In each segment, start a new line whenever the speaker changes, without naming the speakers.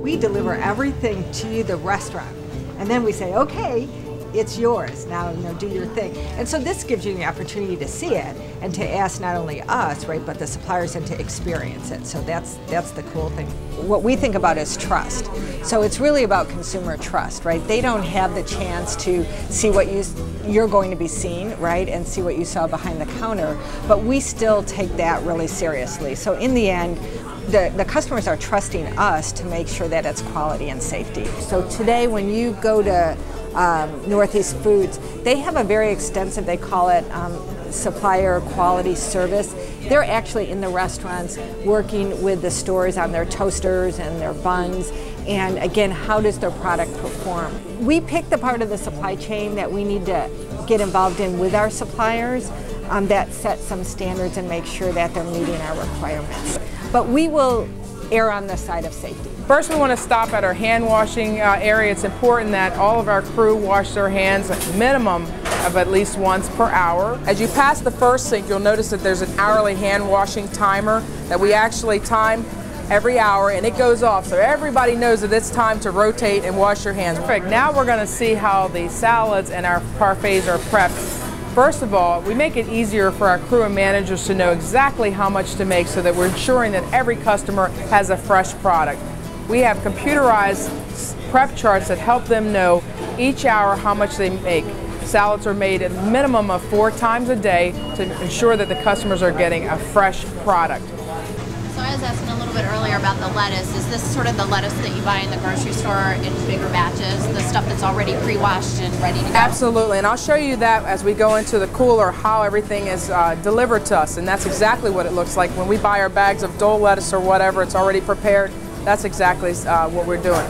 We deliver everything to the restaurant. And then we say, okay, it's yours. Now, do your thing. And so this gives you the opportunity to see it and to ask not only us, right, but the suppliers and to experience it. So that's the cool thing. What we think about is trust. So it's really about consumer trust, right? They don't have the chance to see what you're going to be seeing, right, and see what you saw behind the counter, but we still take that really seriously. So in the end, the customers are trusting us to make sure that it's quality and safety. So today when you go to Northeast Foods, they have a very extensive, they call it supplier quality service. They're actually in the restaurants working with the stores on their toasters and their buns, and again, how does their product perform? We pick the part of the supply chain that we need to get involved in with our suppliers that set some standards and make sure that they're meeting our requirements. But we will err on the side of safety.
First, we want to stop at our hand washing area. It's important that all of our crew wash their hands a minimum of at least once per hour. As you pass the first sink, you'll notice that there's an hourly hand washing timer that we actually time every hour, and it goes off, so everybody knows that it's time to rotate and wash your hands. Perfect. Now we're going to see how the salads and our parfaits are prepped. First of all, we make it easier for our crew and managers to know exactly how much to make so that we're ensuring that every customer has a fresh product. We have computerized prep charts that help them know each hour how much they make. Salads are made at a minimum of 4 times a day to ensure that the customers are getting a fresh product.
So I was asking a little bit earlier about the lettuce. Is this sort of the lettuce that you buy in the grocery store in bigger batches, the stuff that's already pre-washed and ready to go?
Absolutely, and I'll show you that as we go into the cooler, how everything is delivered to us, and that's exactly what it looks like. When we buy our bags of Dole lettuce or whatever, it's already prepared. That's exactly what we're doing.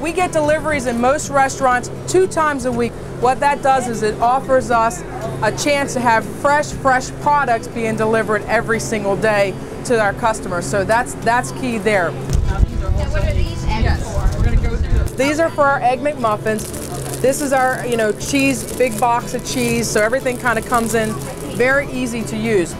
We get deliveries in most restaurants 2 times a week. What that does is it offers us a chance to have fresh products being delivered every single day to our customers. So that's key there.
And what are these eggs for?
We're going to go through this. These are for our Egg McMuffins. This is our, cheese, big box of cheese, so everything kind of comes in very easy to use.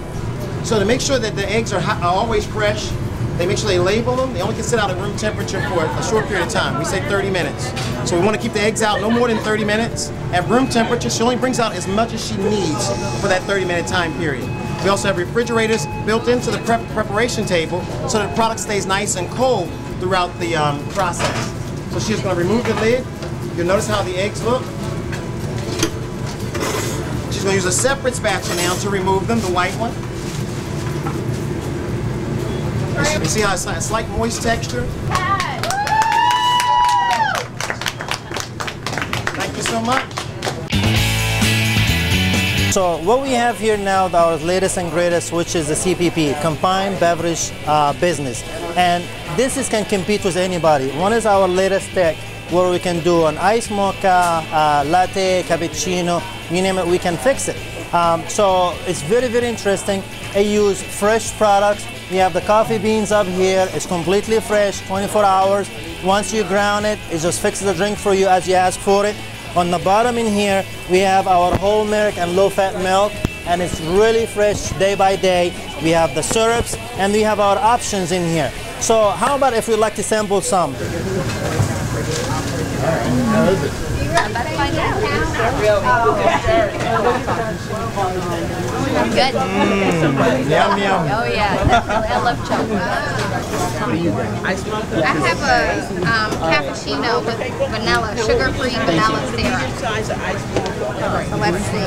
So to make sure that the eggs are always fresh, they make sure they label them. They only can sit out at room temperature for a short period of time. We say 30 minutes. So we want to keep the eggs out no more than 30 minutes. At room temperature, she only brings out as much as she needs for that 30-minute time period. We also have refrigerators built into the preparation table so that the product stays nice and cold throughout the process. So she's going to remove the lid. You'll notice how the eggs look. She's going to use a separate spatula now to remove them, the white one. You see how it's a slight moist texture? Thank you so much.
So what we have here now, our latest and greatest, which is the CPP, Combined Beverage Business. And this can compete with anybody. One is our latest tech, where we can do an iced mocha, latte, cappuccino, you name it, we can fix it. So it's very, very interesting. I use fresh products. We have the coffee beans up here. It's completely fresh, 24 hours. Once you ground it, it just fixes the drink for you as you ask for it. On the bottom in here, we have our whole milk and low-fat milk, and it's really fresh day by day. We have the syrups, and we have our options in here. So how about if we'd like to sample some?
How is it? I'm about to find out. Good.
Yum, yum.
Oh yeah, definitely. I love chocolate. I have a cappuccino with vanilla, sugar-free vanilla syrup. So let's see.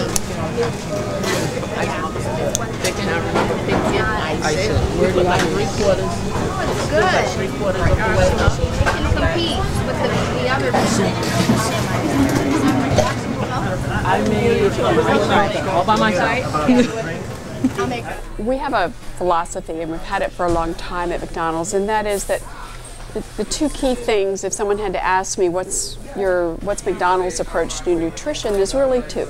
Oh, it's good. It can compete with the other
all by myself.
We have a philosophy, and we've had it for a long time at McDonald's, and that is that the 2 key things, if someone had to ask me what's McDonald's approach to nutrition, there's really 2.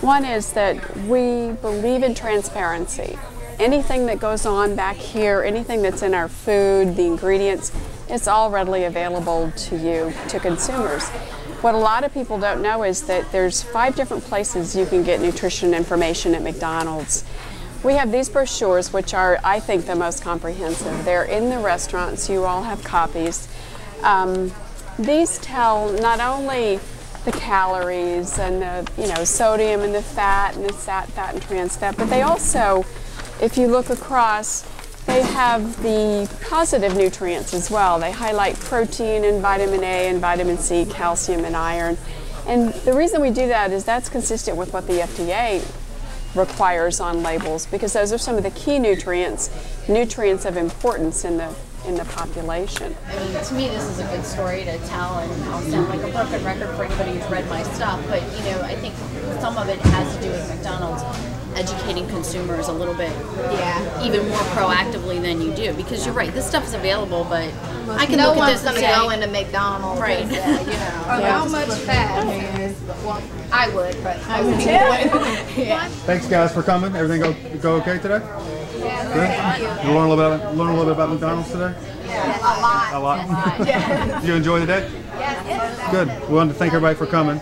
One is that we believe in transparency. Anything that goes on back here, anything that's in our food, the ingredients, it's all readily available to you, to consumers. What a lot of people don't know is that there's 5 different places you can get nutrition information at McDonald's. We have these brochures, which are, I think, the most comprehensive. They're in the restaurants. You all have copies. These tell not only the calories and the sodium and the fat and the fat and trans fat, but they also, if you look across, they have the positive nutrients as well. They highlight protein and vitamin A and vitamin C, calcium and iron. And the reason we do that is that's consistent with what the FDA requires on labels, because those are some of the key nutrients of importance in the population.
I mean, to me, this is a good story to tell, and I'll sound like a broken record for anybody who's read my stuff, but I think some of it has to do with McDonald's educating consumers a little bit, even more proactively than you do, because you're right, this stuff is available, but I can look at this and say,
go into McDonald's,
right?
How much fat? Well, I would, but I would.
Thanks, guys, for coming. Everything go okay today?
Yeah.
Good. You learn a little bit about McDonald's today?
Yeah, a lot.
A lot. You enjoy the day?
Yes.
Good. We wanted to thank everybody for coming.